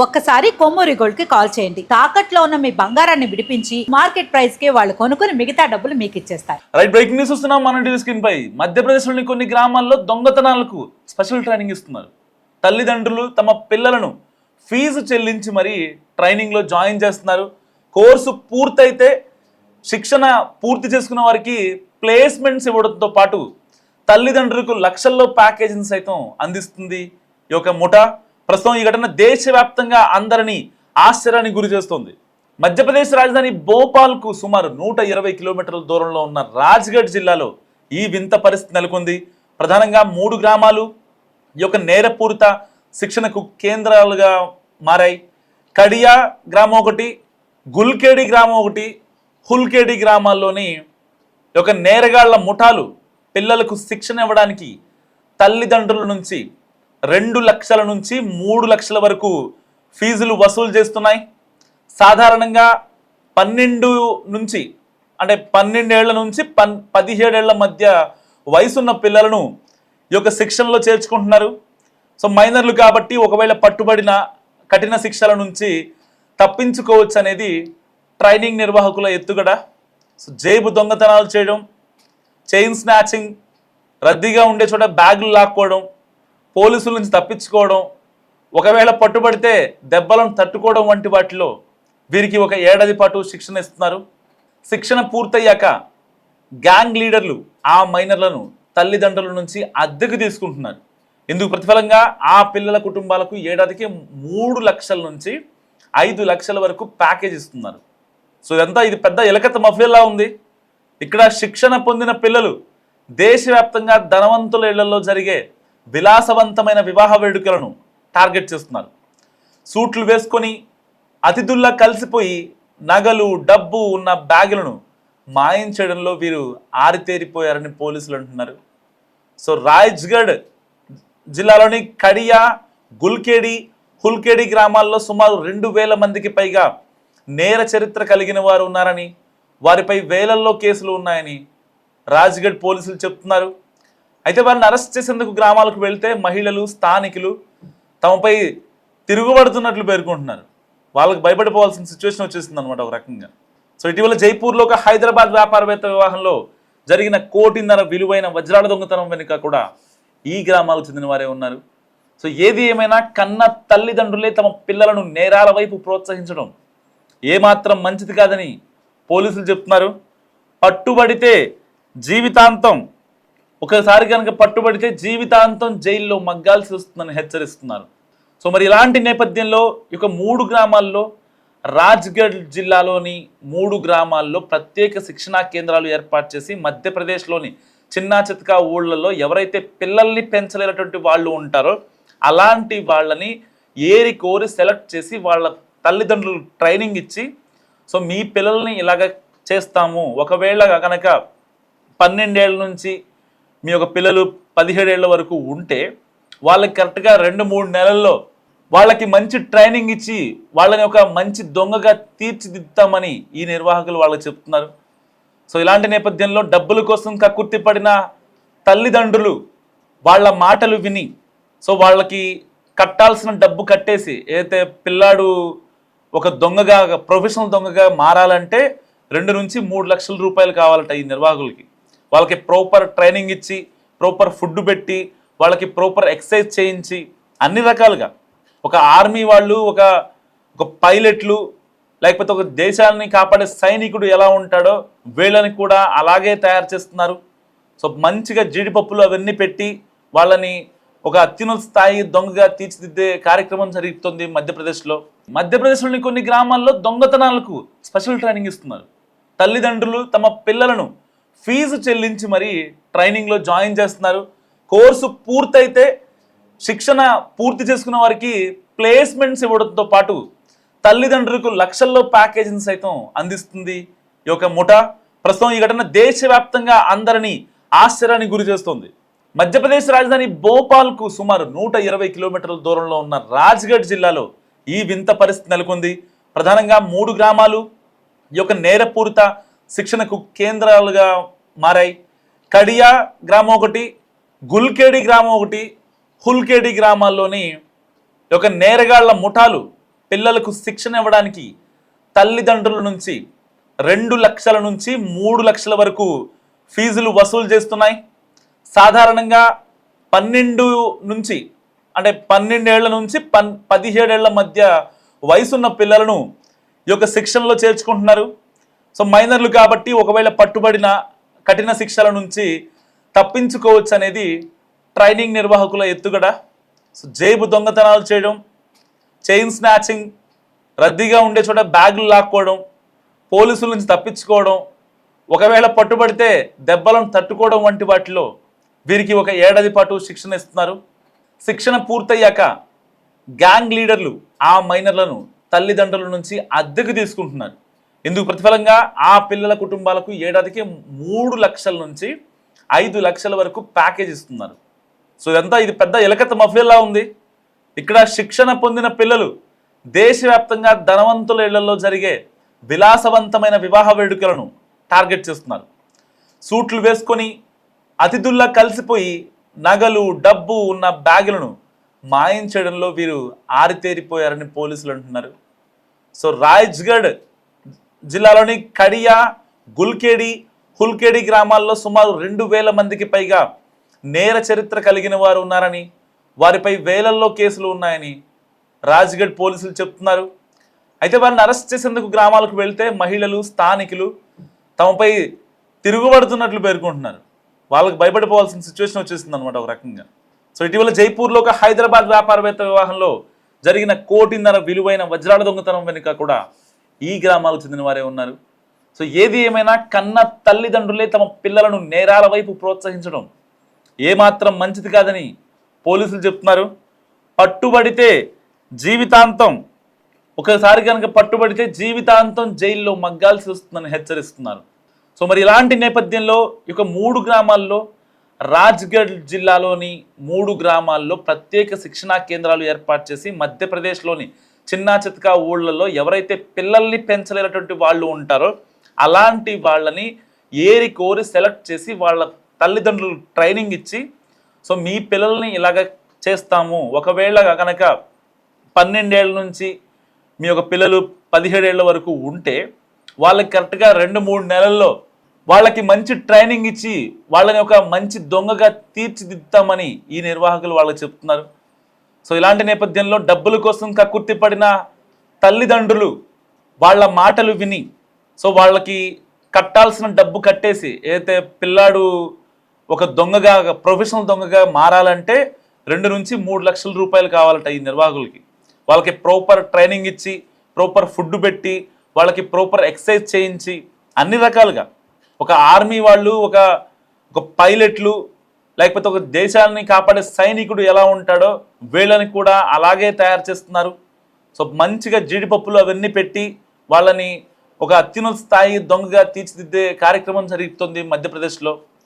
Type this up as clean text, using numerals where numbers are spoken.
ఒక్కసారి కొమ్మూరి గోల్డ్ కి కాల్ చేయండి. తాకట్లో ఉన్న మీ బంగారాన్ని విడిపించి మార్కెట్ ప్రైస్ కి వాళ్ళు కొనుక్కుని మిగతా డబ్బులు మీకు ఇచ్చేస్తారు. రైట్, బ్రేకింగ్ న్యూస్ వస్తున్నాం మన టీవీ స్క్రీన్ పై. మధ్యప్రదేశ్లోని కొన్ని గ్రామాల్లో దొంగతనాలకు స్పెషల్ ట్రైనింగ్ ఇస్తున్నారు. తల్లిదండ్రులు తమ పిల్లలను ఫీజు చెల్లించి మరీ ట్రైనింగ్లో జాయిన్ చేస్తున్నారు. కోర్సు పూర్తయితే శిక్షణ పూర్తి చేసుకున్న వారికి ప్లేస్మెంట్స్ ఇవ్వడంతో పాటు తల్లిదండ్రులకు లక్షల్లో ప్యాకేజీని సైతం అందిస్తుంది ఈ యొక్క ముఠా. ప్రస్తుతం ఈ ఘటన దేశవ్యాప్తంగా అందరినీ ఆశ్చర్యానికి గురి చేస్తోంది. మధ్యప్రదేశ్ రాజధాని భోపాల్కు సుమారు 120 కిలోమీటర్ల దూరంలో ఉన్న రాజ్గఢ్ జిల్లాలో ఈ వింత పరిస్థితి నెలకొంది. ప్రధానంగా 3 గ్రామాలు ఈ యొక్క నేరపూరిత శిక్షణకు కేంద్రాలుగా మారాయి. కడియా గ్రామం ఒకటి, గుల్కేడి గ్రామం ఒకటి, హుల్కేడి గ్రామాల్లోని ఒక నేరగాళ్ల ముఠాలు పిల్లలకు శిక్షణ ఇవ్వడానికి తల్లిదండ్రుల నుంచి 2 లక్షల నుంచి 3 లక్షల వరకు ఫీజులు వసూలు చేస్తున్నాయి. సాధారణంగా 12 నుంచి 12 ఏళ్ల నుంచి 17 ఏళ్ల మధ్య వయసున్న పిల్లలను ఈ యొక్క శిక్షణలో చేర్చుకుంటున్నారు. సో మైనర్లు కాబట్టి ఒకవేళ పట్టుబడిన కఠిన శిక్షల నుంచి తప్పించుకోవచ్చు అనేది ట్రైనింగ్ నిర్వాహకుల ఎత్తుగడ. సో జేబు దొంగతనాలు చేయడం, చైన్ స్నాచింగ్, రద్దీగా ఉండే చోట బ్యాగులు లాక్కోవడం, పోలీసుల నుంచి తప్పించుకోవడం, ఒకవేళ పట్టుబడితే దెబ్బలను తట్టుకోవడం వంటి వాటిలో వీరికి 1 ఏడాది పాటు శిక్షణ ఇస్తున్నారు. శిక్షణ పూర్తయ్యాక గ్యాంగ్ లీడర్లు ఆ మైనర్లను తల్లిదండ్రుల నుంచి అద్దెకు తీసుకుంటున్నారు. ఇందుకు ప్రతిఫలంగా ఆ పిల్లల కుటుంబాలకు ఏడాదికి 3 లక్షల నుంచి 5 లక్షల వరకు ప్యాకేజ్ ఇస్తున్నారు. సో ఇది పెద్ద ఎలకత్త మఫియాలా ఉంది. ఇక్కడ శిక్షణ పొందిన పిల్లలు దేశవ్యాప్తంగా ధనవంతుల ఇళ్లలో జరిగే విలాసవంతమైన వివాహ వేడుకలను టార్గెట్ చేస్తున్నారు. సూట్లు వేసుకొని అతిథుల్లా కలిసిపోయి నగలు, డబ్బు ఉన్న బ్యాగులను మాయం చేయడంలో వీరు ఆరితేరిపోయారని పోలీసులు అంటున్నారు. సో రాజ్గఢ్ జిల్లాలోని కడియా, గుల్కేడి, హుల్కేడి గ్రామాల్లో సుమారు 2000 మందికి పైగా నేర చరిత్ర కలిగిన వారు ఉన్నారని, వారిపై వేలల్లో కేసులు ఉన్నాయని రాజ్గఢ్ పోలీసులు చెప్తున్నారు. అయితే వారిని అరెస్ట్ చేసేందుకు గ్రామాలకు వెళ్తే మహిళలు, స్థానికులు తమపై తిరుగుబడుతున్నట్లు పేర్కొంటున్నారు. వాళ్ళకు భయపడిపోవాల్సిన సిచ్యువేషన్ వచ్చేసింది అనమాట ఒక రకంగా. సో ఇటీవల జైపూర్లో ఒక హైదరాబాద్ వ్యాపారవేత్త వివాహంలో జరిగిన 1.5 కోటి విలువైన వజ్రాల దొంగతనం వెనుక కూడా ఈ గ్రామాలకు చెందిన వారే ఉన్నారు. సో ఏది ఏమైనా కన్న తల్లిదండ్రులే తమ పిల్లలను నేరాల వైపు ప్రోత్సహించడం ఏమాత్రం మంచిది కాదని పోలీసులు చెప్తున్నారు. పట్టుబడితే జీవితాంతం, ఒకసారి కనుక పట్టుబడితే జీవితాంతం జైల్లో మగ్గాల్సి వస్తుందని హెచ్చరిస్తున్నారు. సో మరి ఇలాంటి నేపథ్యంలో ఇక 3 గ్రామాల్లో, రాజ్గఢ్ జిల్లాలోని 3 గ్రామాల్లో ప్రత్యేక శిక్షణా కేంద్రాలు ఏర్పాటు చేసి మధ్యప్రదేశ్లోని చిన్నా చితకా ఊళ్ళల్లో ఎవరైతే పిల్లల్ని పెంచలేనటువంటి వాళ్ళు ఉంటారో అలాంటి వాళ్ళని ఏరి కోరి సెలెక్ట్ చేసి వాళ్ళ తల్లిదండ్రులు ట్రైనింగ్ ఇచ్చి, సో మీ పిల్లల్ని ఇలాగ చేస్తాము, ఒకవేళ కనుక 12 ఏళ్ళ నుంచి మీ యొక్క పిల్లలు 17 ఏళ్ల వరకు ఉంటే వాళ్ళకి కరెక్ట్గా 2-3 నెలల్లో వాళ్ళకి మంచి ట్రైనింగ్ ఇచ్చి వాళ్ళని ఒక మంచి దొంగగా తీర్చిదిద్దామని ఈ నిర్వాహకులు వాళ్ళకి చెప్తున్నారు. సో ఇలాంటి నేపథ్యంలో డబ్బుల కోసం కక్కుర్తి పడిన తల్లిదండ్రులు వాళ్ళ మాటలు విని, సో వాళ్ళకి కట్టాల్సిన డబ్బు కట్టేసి, ఏదైతే పిల్లాడు ఒక దొంగగా, ప్రొఫెషనల్ దొంగగా మారాలంటే 2 నుంచి 3 లక్షల రూపాయలు కావాలట ఈ నిర్వాహకులకి. వాళ్ళకి ప్రాపర్ ట్రైనింగ్ ఇచ్చి, ప్రాపర్ ఫుడ్ పెట్టి, వాళ్ళకి ప్రాపర్ ఎక్సర్సైజ్ చేయించి, అన్ని రకాలుగా ఒక ఆర్మీ వాళ్ళు, ఒక పైలట్లు, లేకపోతే ఒక దేశాన్ని కాపాడే సైనికుడు ఎలా ఉంటాడో వీళ్ళని కూడా అలాగే తయారు చేస్తున్నారు. సో మంచిగా జీడిపప్పులు అవన్నీ పెట్టి వాళ్ళని ఒక అత్యున్నత స్థాయి దొంగగా తీర్చిదిద్దే కార్యక్రమం జరుగుతుంది మధ్యప్రదేశ్లో. మధ్యప్రదేశ్లోని కొన్ని గ్రామాల్లో దొంగతనాలకు స్పెషల్ ట్రైనింగ్ ఇస్తున్నారు. తల్లిదండ్రులు తమ పిల్లలను ఫీజు చెల్లించి మరీ ట్రైనింగ్లో జాయిన్ చేస్తున్నారు. కోర్సు పూర్తయితే శిక్షణ పూర్తి చేసుకున్న వారికి ప్లేస్మెంట్స్ ఇవ్వడంతో పాటు తల్లిదండ్రులకు లక్షల్లో ప్యాకేజీని సైతం అందిస్తుంది ఈ యొక్క ముఠా. ప్రస్తుతం ఈ ఘటన దేశవ్యాప్తంగా అందరినీ ఆశ్చర్యానికి గురి చేస్తోంది. మధ్యప్రదేశ్ రాజధాని భోపాల్కు సుమారు 120 కిలోమీటర్ల దూరంలో ఉన్న రాజ్గఢ్ జిల్లాలో ఈ వింత పరిస్థితి నెలకొంది. ప్రధానంగా 3 గ్రామాలు ఈ యొక్క నేరపూరిత శిక్షణకు కేంద్రాలుగా మారాయి. కడియా గ్రామం ఒకటి, గుల్కేడి గ్రామం ఒకటి, హుల్కేడి గ్రామాల్లోని ఒక నేరగాళ్ల ముఠాలు పిల్లలకు శిక్షణ ఇవ్వడానికి తల్లిదండ్రుల నుంచి 2 లక్షల నుంచి 3 లక్షల వరకు ఫీజులు వసూలు చేస్తున్నాయి. సాధారణంగా 12 నుంచి అంటే 12 ఏళ్ల నుంచి 17 ఏళ్ల మధ్య వయసున్న పిల్లలను ఈ యొక్క శిక్షణలో చేర్చుకుంటున్నారు. సో మైనర్లు కాబట్టి ఒకవేళ పట్టుబడిన కఠిన శిక్షల నుంచి తప్పించుకోవచ్చు అనేది ట్రైనింగ్ నిర్వాహకుల ఎత్తుగడ. సో జేబు దొంగతనాలు చేయడం, చైన్ స్నాచింగ్, రద్దీగా ఉండే చోట బ్యాగులు లాక్కోవడం, పోలీసుల నుంచి తప్పించుకోవడం, ఒకవేళ పట్టుబడితే దెబ్బలను తట్టుకోవడం వంటి వాటిలో వీరికి 1 ఏడాది పాటు శిక్షణ ఇస్తున్నారు. శిక్షణ పూర్తయ్యాక గ్యాంగ్ లీడర్లు ఆ మైనర్లను తల్లిదండ్రుల నుంచి అద్దెకు తీసుకుంటున్నారు. ఇందుకు ప్రతిఫలంగా ఆ పిల్లల కుటుంబాలకు ఏడాదికి 3 లక్షల నుంచి 5 లక్షల వరకు ప్యాకేజ్ ఇస్తున్నారు. సో ఇది పెద్ద ఎలకత్త మఫ్లీలా ఉంది. ఇక్కడ శిక్షణ పొందిన పిల్లలు దేశవ్యాప్తంగా ధనవంతుల ఇళ్లలో జరిగే విలాసవంతమైన వివాహ వేడుకలను టార్గెట్ చేస్తున్నారు. సూట్లు వేసుకొని అతిథుల్లా కలిసిపోయి నగలు, డబ్బు ఉన్న బ్యాగులను మాయం చేయడంలో వీరు ఆరితేరిపోయారని పోలీసులు అంటున్నారు. సో రాజ్గఢ్ జిల్లాలోని కడియా, హుల్కేడి గ్రామాల్లో సుమారు 2000 మందికి పైగా నేర చరిత్ర కలిగిన వారు ఉన్నారని, వారిపై వేలల్లో కేసులు ఉన్నాయని రాజ్గఢ్ పోలీసులు చెప్తున్నారు. అయితే వారిని అరెస్ట్ చేసేందుకు గ్రామాలకు వెళ్తే మహిళలు, స్థానికులు తమపై తిరుగుబడుతున్నట్లు పేర్కొంటున్నారు. వాళ్ళకి భయపడిపోవాల్సిన సిచ్యువేషన్ వచ్చేసింది అనమాట ఒక రకంగా. సో ఇటీవల జైపూర్లో ఒక హైదరాబాద్ వ్యాపారవేత్త వివాహంలో జరిగిన 1.5 కోటి విలువైన వజ్రాల దొంగతనం వెనుక కూడా ఈ గ్రామాలకు చెందిన వారే ఉన్నారు. సో ఏది ఏమైనా కన్న తల్లిదండ్రులే తమ పిల్లలను నేరాల వైపు ప్రోత్సహించడం ఏమాత్రం మంచిది కాదని పోలీసులు చెప్తున్నారు. పట్టుబడితే జీవితాంతం, ఒకసారి కనుక పట్టుబడితే జీవితాంతం జైల్లో మగ్గాల్సి వస్తుందని హెచ్చరిస్తున్నారు. సో మరి ఇలాంటి నేపథ్యంలో ఇక 3 గ్రామాల్లో, రాజ్గఢ్ జిల్లాలోని 3 గ్రామాల్లో ప్రత్యేక శిక్షణా కేంద్రాలు ఏర్పాటు చేసి మధ్యప్రదేశ్లోని చిన్నా చితకా ఊళ్ళల్లో ఎవరైతే పిల్లల్ని పెంచలేనటువంటి వాళ్ళు ఉంటారో అలాంటి వాళ్ళని ఏరి కోరి సెలెక్ట్ చేసి వాళ్ళ తల్లిదండ్రులు ట్రైనింగ్ ఇచ్చి, సో మీ పిల్లల్ని ఇలాగ చేస్తాము, ఒకవేళ కనుక 12 ఏళ్ళ నుంచి మీ యొక్క పిల్లలు 17 ఏళ్ళ వరకు ఉంటే వాళ్ళకి కరెక్ట్గా 2-3 నెలల్లో వాళ్ళకి మంచి ట్రైనింగ్ ఇచ్చి వాళ్ళని ఒక మంచి దొంగగా తీర్చిదిద్దామని ఈ నిర్వాహకులు వాళ్ళకి చెప్తున్నారు. సో ఇలాంటి నేపథ్యంలో డబ్బుల కోసం కక్కుర్తి పడిన తల్లిదండ్రులు వాళ్ళ మాటలు విని, సో వాళ్ళకి కట్టాల్సిన డబ్బు కట్టేసి, ఏదైతే పిల్లాడు ఒక దొంగగా, ప్రొఫెషనల్ దొంగగా మారాలంటే 2 నుంచి 3 లక్షల రూపాయలు కావాలట ఈ నిర్వాహకులకి. వాళ్ళకి ప్రాపర్ ట్రైనింగ్ ఇచ్చి, ప్రాపర్ ఫుడ్ పెట్టి, వాళ్ళకి ప్రాపర్ ఎక్సర్సైజ్ చేయించి, అన్ని రకాలుగా ఒక ఆర్మీ వాళ్ళు, ఒక పైలట్లు, లేకపోతే ఒక దేశాన్ని కాపాడే సైనికుడు ఎలా ఉంటాడో వీళ్ళని కూడా అలాగే తయారు చేస్తున్నారు. సో మంచిగా జీడిపప్పులు అవన్నీ పెట్టి వాళ్ళని ఒక అత్యున్నత స్థాయి దొంగగా తీర్చిదిద్దే కార్యక్రమం జరుగుతుంది మధ్యప్రదేశ్లో.